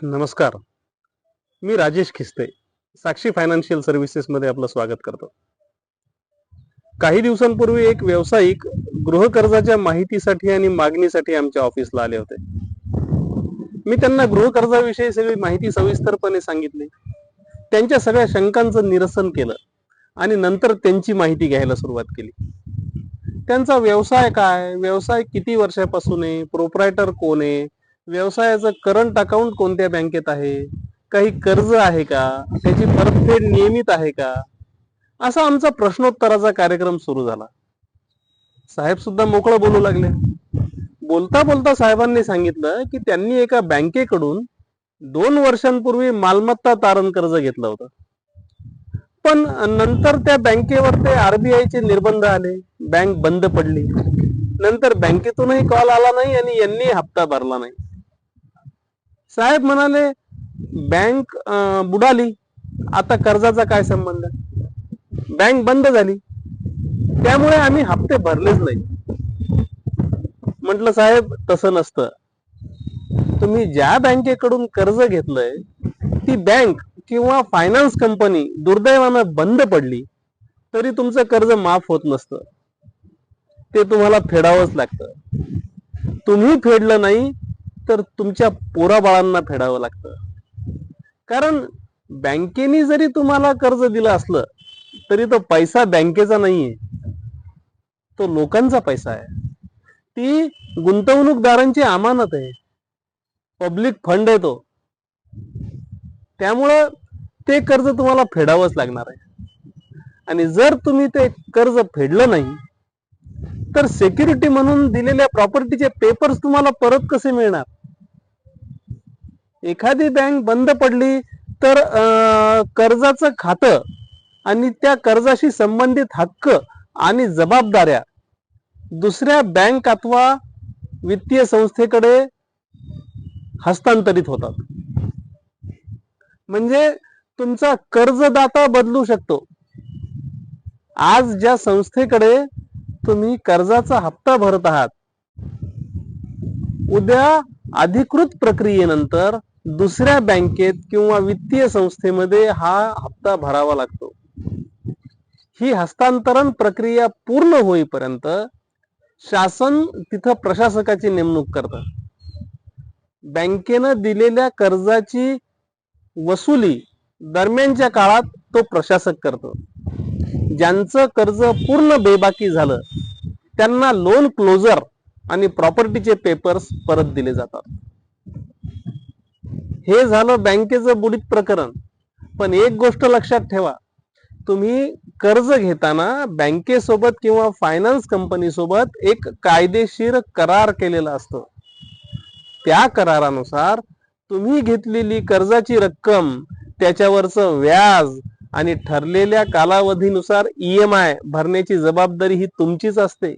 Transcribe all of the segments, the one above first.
नमस्कार. मी राजेश खिस्ते, साक्षी financial services मध्ये आपलं स्वागत करतो. काही दिवसांपूर्वी एक व्यावसायिक गृहकर्जाच्या माहितीसाठी आणि मागणीसाठी आमच्या ऑफिसला आले होते. मी त्यांना गृहकर्जाविषयी सगळी माहिती सविस्तरपणे सांगितली. त्यांच्या सगळ्या शंकांचं निरसन केलं आणि नंतर त्यांची माहिती घ्यायला सुरुवात केली. त्यांचा व्यवसाय काय, व्यवसाय किती वर्षापासून आहे, प्रोप्रायटर कोण आहे, व्यवसायाचं करंट अकाउंट कोणत्या बँकेत आहे, काही कर्ज आहे का, त्याची परतफेड नियमित आहे का, असा आमचा प्रश्नोत्तराचा कार्यक्रम सुरू झाला. साहेब सुद्धा मोकळं बोलू लागले. बोलता बोलता साहेबांनी सांगितलं की त्यांनी एका बँकेकडून 2 वर्षांपूर्वी मालमत्ता तारण कर्ज घेतलं होतं. पण नंतर त्या बँकेवर ते आरबीआयचे निर्बंध आले, बँक बंद पडली. नंतर बँकेतूनही कॉल आला नाही आणि यांनी हप्ता भरला नाही. साहेब म्हणाले, बँक बुडाली, आता कर्जाचा काय संबंध, बँक बंद झाली, त्यामुळे आम्ही हप्ते भरलेच नाही. म्हटलं साहेब, तसं नसतं. तुम्ही ज्या बँकेकडून कर्ज घेतलंय ती बँक किंवा फायनान्स कंपनी दुर्दैवानं बंद पडली तरी तुमचं कर्ज माफ होत नसतं, ते तुम्हाला फेडावंच लागतं. तुम्ही फेडलं नाही तर तुमच्या पोराबाळांना फेडावं लागतं. कारण बँकेने जरी तुम्हाला कर्ज दिलं असलं तरी तो पैसा बँकेचा नाहीये, तो लोकांचा पैसा आहे. ती गुंतवणूकदारांची अमानत आहे, पब्लिक फंड आहे तो. त्यामुळं ते कर्ज तुम्हाला फेडावंच लागणार आहे. आणि जर तुम्ही ते कर्ज फेडलं नाही तर सिक्युरिटी म्हणून दिलेल्या प्रॉपर्टीचे पेपर्स तुम्हाला परत कसे मिळणार? एखादी बँक बंद पडली तर कर्जाचं खातं आणि त्या कर्जाशी संबंधित हक्क आणि जबाबदाऱ्या दुसऱ्या बँक अथवा वित्तीय संस्थेकडे हस्तांतरित होतात. म्हणजे तुमचा कर्जदाता बदलू शकतो. आज ज्या संस्थेकडे तुम्ही कर्जाचा हप्ता भरत आहात, उद्या अधिकृत प्रक्रियेनंतर दुसऱ्या बँकेत किंवा वित्तीय संस्थेमध्ये हा हप्ता भरावा लागतो. ही हस्तांतरण प्रक्रिया पूर्ण होईपर्यंत शासन तिथं प्रशासकाची नेमणूक करतं. बँकेनं दिलेल्या कर्जाची वसुली दरम्यानच्या काळात तो प्रशासक करतो. ज्यांचं कर्ज पूर्ण बेबाकी झालं त्यांना लोन क्लोजर आणि प्रॉपर्टीचे पेपर्स परत दिले जातात. हे झालं बँकेचं बुडीत प्रकरण. पण एक गोष्ट लक्षात ठेवा, तुम्ही कर्ज घेताना बँकेसोबत किंवा फायनान्स कंपनीसोबत एक कायदेशीर करार केलेला असतो. त्या करारानुसार तुम्ही घेतलेली कर्जाची रक्कम, त्याच्यावरचं व्याज आणि ठरलेल्या कालावधीनुसार EMI भरण्याची जबाबदारी ही तुमचीच असते.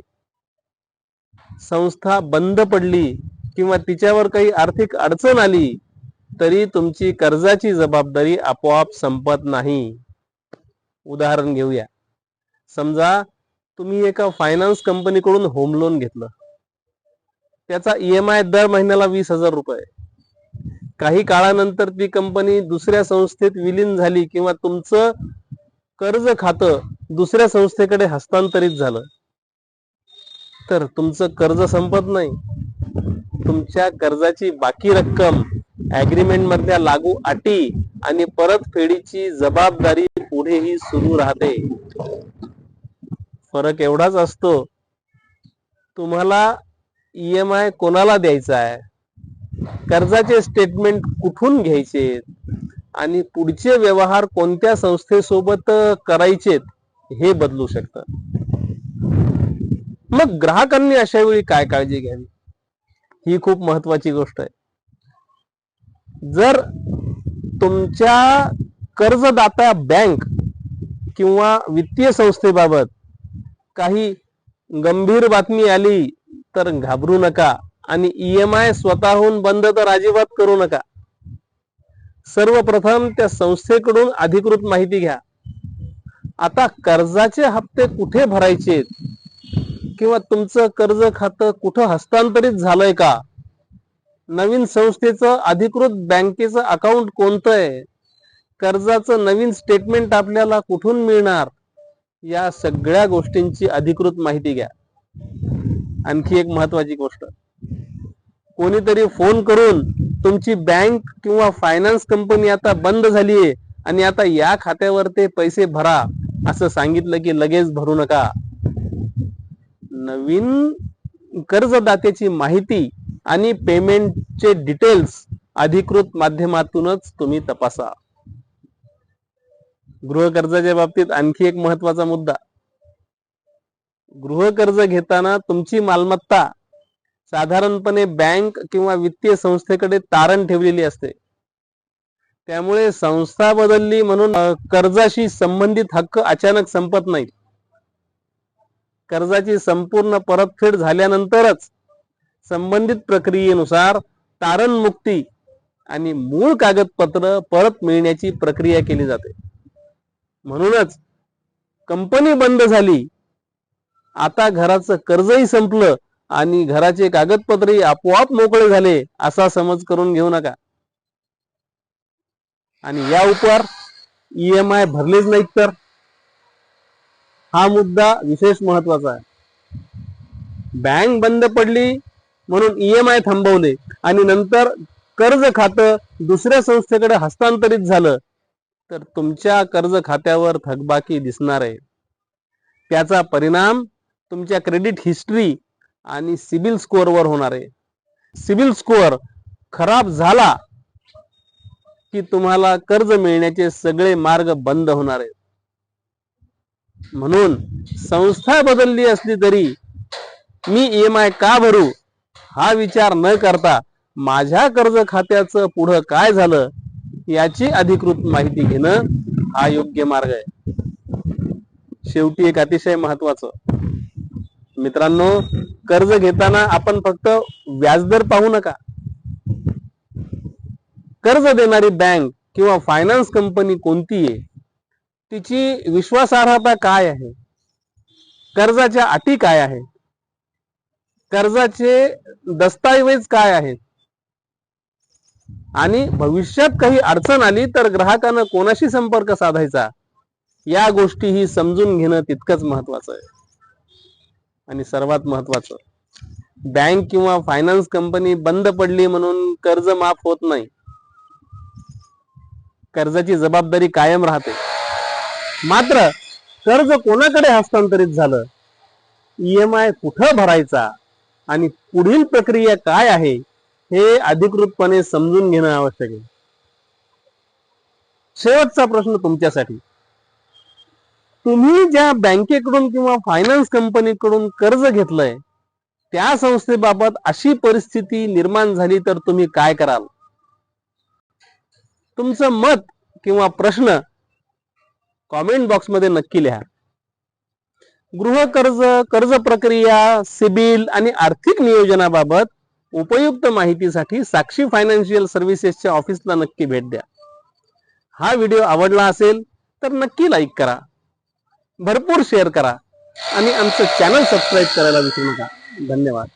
संस्था बंद पडली किंवा तिच्यावर काही आर्थिक अडचण आली तरी तुमची कर्जाची जबाबदारी आपोआप संपत नाही. उदाहरण घेऊया. समजा तुम्ही एका फायनान्स कंपनीकडून होम लोन घेतलं, त्याचा EMI दर महिन्याला 20,000 रुपये. काही काळानंतर ती कंपनी दुसऱ्या संस्थेत विलीन झाली किंवा तुमचं कर्ज खातं दुसऱ्या संस्थेकडे हस्तांतरित झालं तर तुमचं कर्ज संपत नाही. तुमच्या कर्जाची बाकी रक्कम, ऍग्रीमेंट मधल्या लागू अटी आणि परतफेडीची जबाबदारी पुढेही सुरू राहते. फरक एवढाच असतो, तुम्हाला EMI कोणाला द्यायचा आहे, कर्जाचे स्टेटमेंट कुठून घ्यायचे आणि पुढचे व्यवहार कोणत्या संस्थेसोबत करायचे हे बदलू शकतं. मग ग्राहकांनी अशा वेळी काय काळजी घ्यावी, ही खूप महत्वाची गोष्ट आहे. जर तुमच्या कर्जदाता बँक किंवा वित्तीय संस्थेबाबत काही गंभीर बातमी आली तर घाबरू नका आणि EMI स्वतःहून बंद तर अजिबात करू नका. सर्वप्रथम त्या संस्थेकडून अधिकृत माहिती घ्या. आता कर्जाचे हप्ते कुठे भरायचे किंवा तुमचं कर्ज खातं कुठं हस्तांतरित झालंय का, नवीन संस्थेचं अधिकृत बँकेचं अकाउंट कोणतं आहे, कर्जाचं नवीन स्टेटमेंट आपल्याला कुठून मिळणार, या सगळ्या गोष्टींची अधिकृत माहिती घ्या. आणखी एक महत्वाची गोष्ट, कोणीतरी फोन करून तुमची बँक किंवा फायनान्स कंपनी आता बंद झालीये आणि आता या खात्यावर ते पैसे भरा असं सांगितलं की लगेच भरू नका. नवीन कर्जदात्याची माहिती आणि पेमेंटचे डिटेल्स अधिकृत माध्यमातूनच तुम्ही तपासा. गृह कर्जाच्या बाबतीत आणखी एक महत्वाचा मुद्दा, गृह कर्ज घेताना तुमची मालमत्ता साधारणपणे बँक किंवा वित्तीय संस्थेकडे तारण ठेवलेली असते. त्यामुळे संस्था बदलली म्हणून कर्जाशी संबंधित हक्क अचानक संपत नाहीत. कर्जाची संपूर्ण परतफेड झाल्यानंतरच संबंधित प्रक्रियेनुसार तारण मुक्ती आणि मूळ कागदपत्र परत मिळण्याची प्रक्रिया केली जाते. म्हणूनच कंपनी बंद झाली, आता घराचं कर्जही संपलं आणि घराचे कागदपत्रही आपोआप मोकळे झाले असा समज करून घेऊ नका. आणि या उपर EMI भरलेच नाहीत तर, हा मुद्दा विशेष महत्वाचा आहे. बँक बंद पडली म्हणून EMI थांबवले आणि नंतर कर्ज खातं दुसऱ्या संस्थेकडे हस्तांतरित झालं तर तुमच्या कर्ज खात्यावर थकबाकी दिसणार आहे. त्याचा परिणाम तुमच्या क्रेडिट हिस्ट्री आणि सिबिल स्कोअरवर होणार आहे. सिबिल स्कोअर खराब झाला की तुम्हाला कर्ज मिळण्याचे सगळे मार्ग बंद होणार आहेत. म्हणून संस्था बदलली असली तरी मी EMI का भरू हा विचार न करता माझ्या कर्ज खात्याचं पुढं काय झालं याची अधिकृत माहिती घेणं हा योग्य मार्ग आहे. शेवटी एक अतिशय महत्वाचं, मित्रांनो, कर्ज घेताना आपण फक्त व्याजदर पाहू नका. कर्ज देणारी बँक किंवा फायनान्स कंपनी कोणती आहे, तिची विश्वासार्हता काय आहे, कर्जाच्या अटी काय आहेत, कर्जाचे दस्तऐवज काय आहेत आणि भविष्यात काही अडचण आली तर ग्राहकांना कोणाशी संपर्क साधायचा, या गोष्टीही समजून घेणं तितकंच महत्वाचं आहे. आणि सर्वात महत्वाचं, बँक किंवा फायनान्स कंपनी बंद पडली म्हणून कर्ज माफ होत नाही. कर्जाची जबाबदारी कायम राहते. मात्र कर्ज कोणाकडे हस्तांतरित झालं, EMI कुठं भरायचा आणि पुढील प्रक्रिया काय आहे हे अधिकृतपणे समजून घेणं आवश्यक आहे. शेवटचा प्रश्न तुमच्यासाठी, तुम्ही ज्या बँकेकडून किंवा फायनान्स कंपनीकडून कर्ज घेतलंय त्या संस्थेबाबत अशी परिस्थिती निर्माण झाली तर तुम्ही काय कराल? तुमचं मत किंवा प्रश्न कॉमेंट बॉक्स मध्ये नक्की लिहा. गृह कर्ज, कर्ज प्रक्रिया, सिबिल आणि आर्थिक नियोजनाबाबत उपयुक्त माहितीसाठी साक्षी फायनान्शियल सर्व्हिसेसच्या ऑफिसला नक्की भेट द्या. हा व्हिडिओ आवडला असेल तर नक्की लाईक करा, भरपूर शेअर करा आणि आमचं चॅनल सबस्क्राईब करायला विसरू नका. धन्यवाद.